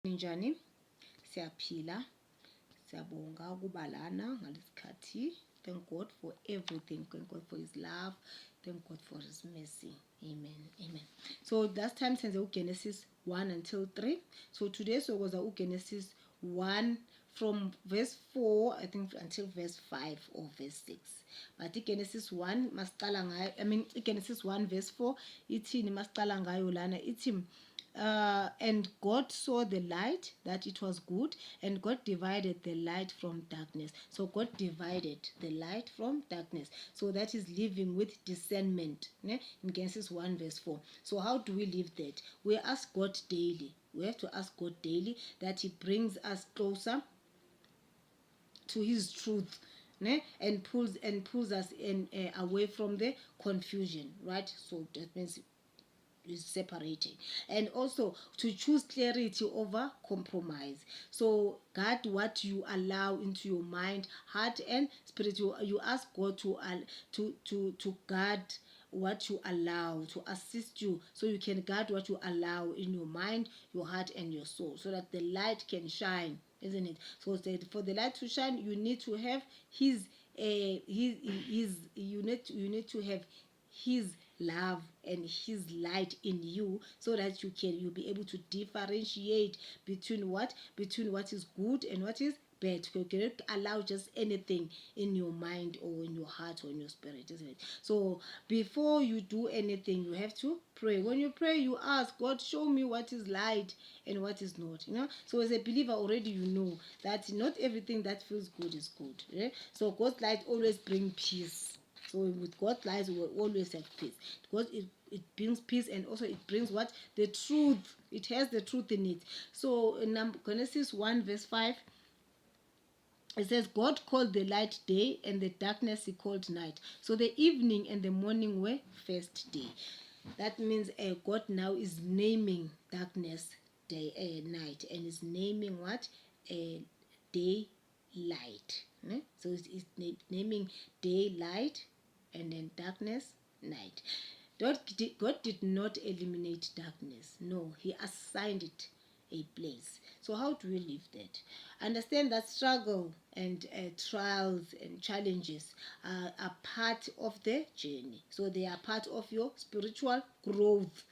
Ninjani? Siyaphila. Siyabonga ukuba lana ngalesikhathi. Thank God for everything. Thank God for his love. Thank God for his mercy. Amen. Amen. So last time senze uGenesis 1 until 3. So today sogoza uGenesis 1 from verse 4 I think until verse 5 or verse 6. But iGenesis 1 masiqala ngayo, iGenesis 1 verse 4 ithini masiqala ngayo lana ithi and God saw the light that it was good, and God divided the light from darkness. So God divided the light from darkness. So that is living with discernment, in Genesis 1 verse 4. So how do we live that? We ask God daily. We have to ask God daily that he brings us closer to his truth, and pulls us away from the confusion, right? So that means is separating, and also to choose clarity over compromise. So guard what you allow into your mind, heart, and spirit. You ask God to guard what you allow, to assist you, so you can guard what you allow in your mind, your heart, and your soul, so that the light can shine, isn't it? So for the light to shine, you need to have his you need to have his love and his light in you, so that you'll be able to differentiate between what is good and what is bad. You cannot allow just anything in your mind or in your heart or in your spirit, isn't it? So before you do anything, you have to pray. When you pray, you ask God, show me what is light and what is not, so as a believer already you know that not everything that feels good is good. So God's light always brings peace. So with God's light, we will always have peace, because it brings peace, and also it brings what? The truth. It has the truth in it. So in Genesis 1 verse 5, it says, God called the light day, and the darkness he called night. So the evening and the morning were first day. That means God now is naming darkness day, night, and is naming what? Day, light. So it's naming day, light, and then darkness, night. God did not eliminate darkness. No, he assigned it a place. So how do we live that? Understand that struggle and trials and challenges are part of the journey. So they are part of your spiritual growth.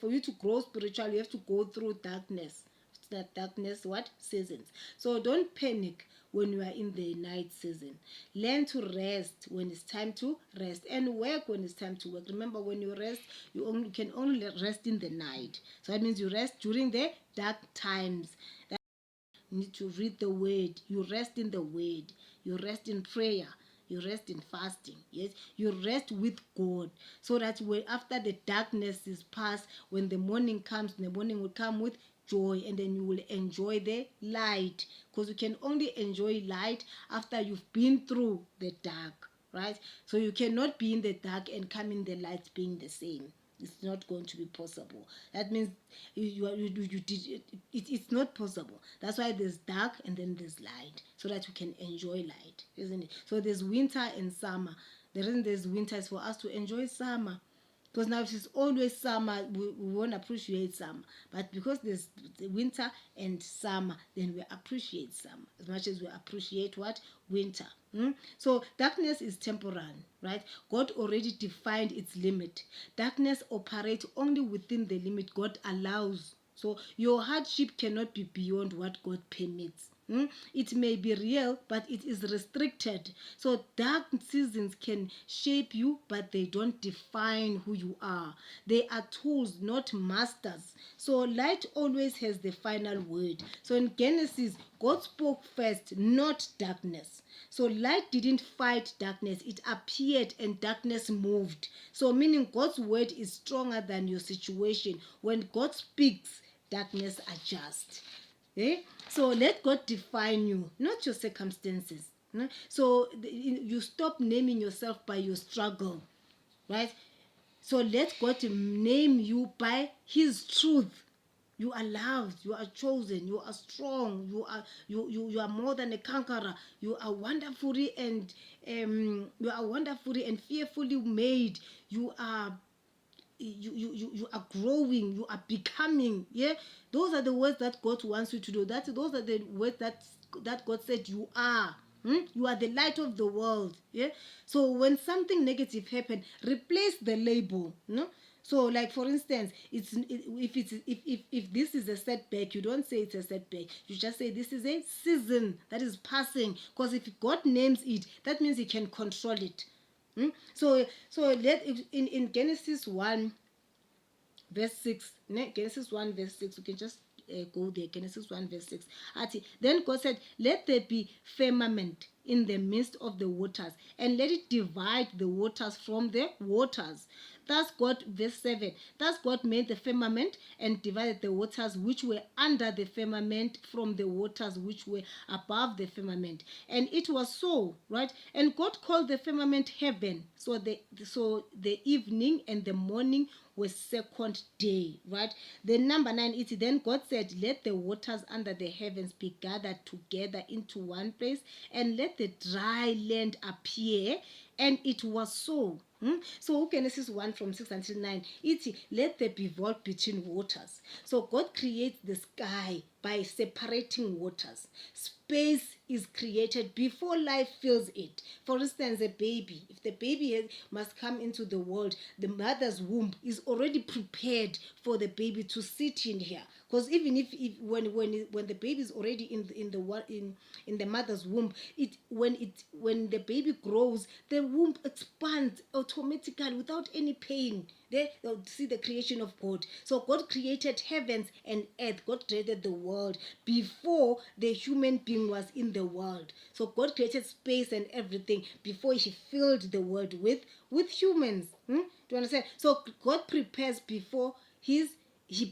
For you to grow spiritually, you have to go through darkness. That darkness, what? Seasons. So don't panic when you are in the night season. Learn to rest when it's time to rest, and work when it's time to work. Remember, when you rest, you can only rest in the night. So that means you rest during the dark times. You need to read the word. You rest in the word. You rest in prayer. You rest in fasting. Yes, you rest with God, so that after the darkness is past, when the morning comes, the morning will come with joy, and then you will enjoy the light, because you can only enjoy light after you've been through the dark, right? So you cannot be in the dark and come in the light being the same. It's not going to be possible. That means you did it's not possible. That's why there's dark and then there's light, so that you can enjoy light, isn't it? So there's winter and summer. The reason there's winter is for us to enjoy summer, because now if it's always summer, we won't appreciate summer. But because there's the winter and summer, then we appreciate summer as much as we appreciate what? Winter. So darkness is temporary, right? God already defined its limit. Darkness operates only within the limit God allows. So your hardship cannot be beyond what God permits. It may be real, but it is restricted. So dark seasons can shape you, but they don't define who you are. They are tools, not masters. So light always has the final word. So in Genesis, God spoke first, not darkness. So light didn't fight darkness. It appeared and darkness moved. So meaning God's word is stronger than your situation. When God speaks, darkness adjusts. So let God define you, not your circumstances. So you stop naming yourself by your struggle, right? So let God name you by his truth. You are loved, you are chosen, you are strong, you are more than a conqueror. You are wonderfully and fearfully made. You are you are growing, you are becoming. Yeah, those are the words that God wants you to do. Those are the words that God said you are. You are the light of the world. Yeah. So when something negative happen, replace the label. No. So, like for instance, if this is a setback, you don't say it's a setback. You just say this is a season that is passing. Because if God names it, that means He can control it. So in Genesis 1 verse 6, Genesis 1 verse 6, you can just go there. Genesis 1 verse 6. Then God said, let there be firmament in the midst of the waters, and let it divide the waters from the waters. Thus God, verse 7, thus God made the firmament and divided the waters which were under the firmament from the waters which were above the firmament. And it was so, right? And God called the firmament heaven. So the evening and the morning was second day, right? Then number 9, it then God said, let the waters under the heavens be gathered together into one place, and let the dry land appear. And it was so. So Genesis 1 from 6 until 9, let there be void between waters. So God creates the sky by separating waters. Space is created before life fills it. For instance, a baby, if the baby must come into the world, the mother's womb is already prepared for the baby to sit in here. Because even if when the baby is already in the mother's womb, when the baby grows, the womb expands automatically without any pain. They see the creation of God. So God created heavens and earth. God created the world before the human being was in the world. So God created space and everything before He filled the world with humans. Do you understand? So God prepares before He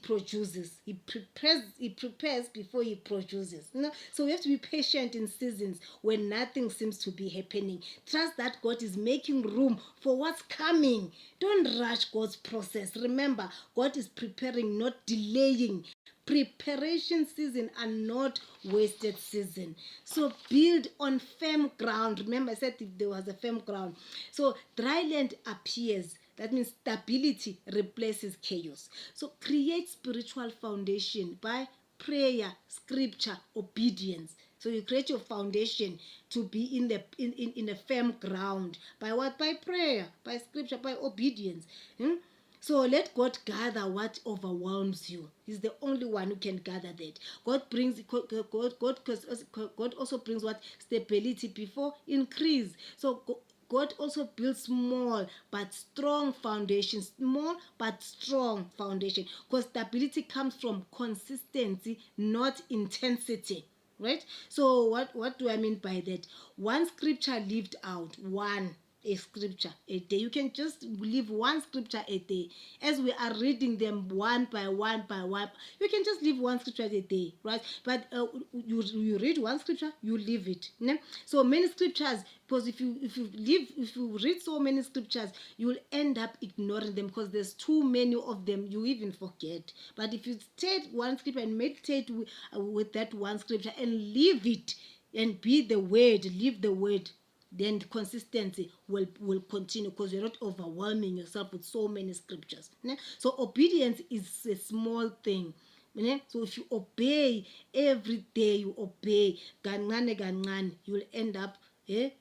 produces. He prepares before He produces. So we have to be patient in seasons when nothing seems to be happening. Trust that God is making room for what's coming. Don't rush God's process. Remember, God is preparing, not delaying. Preparation season are not wasted season. So build on firm ground. Remember, I said there was a firm ground. So dry land appears. That means stability replaces chaos. So create spiritual foundation by prayer, scripture, obedience. So you create your foundation to be in a firm ground. By what? By prayer, by scripture, by obedience. So let God gather what overwhelms you. He's the only one who can gather that. God also brings what? Stability before increase. So God also builds small but strong foundations. Small but strong foundation. Because stability comes from consistency, not intensity. Right? So what do I mean by that? One scripture lived out. A scripture a day. You can just leave one scripture a day. As we are reading them one by one by one, you can just leave one scripture a day, right? But you read one scripture, you leave it. So many scriptures, because if you read so many scriptures, you will end up ignoring them because there's too many of them. You even forget. But if you take one scripture and meditate with that one scripture and leave it and be the word, leave the word, then consistency will continue because you're not overwhelming yourself with so many scriptures. So obedience is a small thing. So if you obey every day, you obey kancane kancane, you'll end up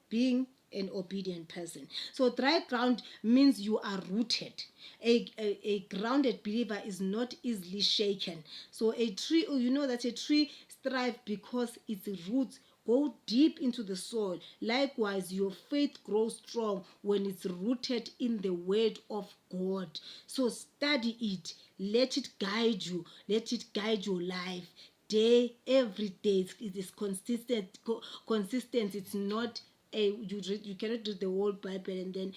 being an obedient person. So dry ground means you are rooted. A grounded believer is not easily shaken. So a tree, you know that a tree thrives because its roots go deep into the soil. Likewise, your faith grows strong when it's rooted in the word of God. So study it. Let it guide you. Let it guide your life. Every day. It is consistent. Consistent. It's not you cannot read the whole Bible and then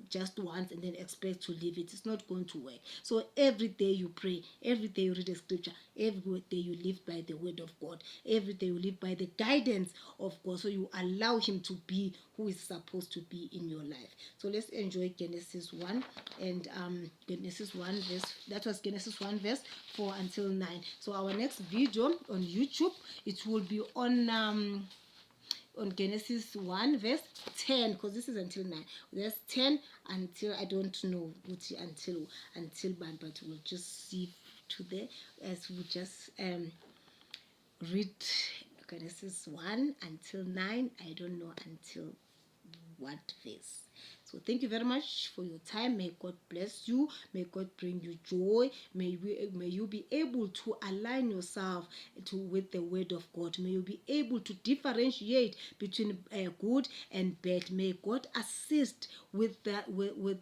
just once and then expect to leave it. It's not going to work. So every day you pray, every day you read a scripture, every day you live by the word of God, every day you live by the guidance of God. So you allow Him to be who is supposed to be in your life. So let's enjoy Genesis 1 and Genesis 1 verse. That was Genesis 1 verse 4 until 9. So our next video on YouTube, it will be on on Genesis 1 verse 10, because this is until 9. Verse 10 until, I don't know until man, but we'll just see to there as we just read Genesis 1 until 9. I don't know until what verse. So thank you very much for your time. May God bless you. May God bring you joy. May you be able to align yourself with the word of God. May you be able to differentiate between good and bad. May God assist with that with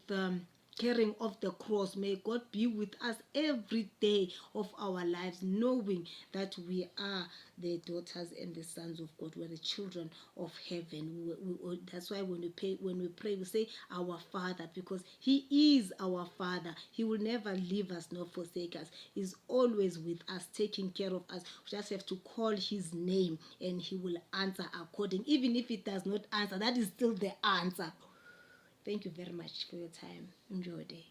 carrying of the cross. May God be with us every day of our lives, knowing that we are the daughters and the sons of God. We're the children of heaven. That's why when we pray, we say our Father, because He is our Father. He will never leave us nor forsake us. He's always with us, taking care of us. We just have to call His name and He will answer according. Even if it does not answer, that is still the answer. Thank you very much for your time. Enjoy your day.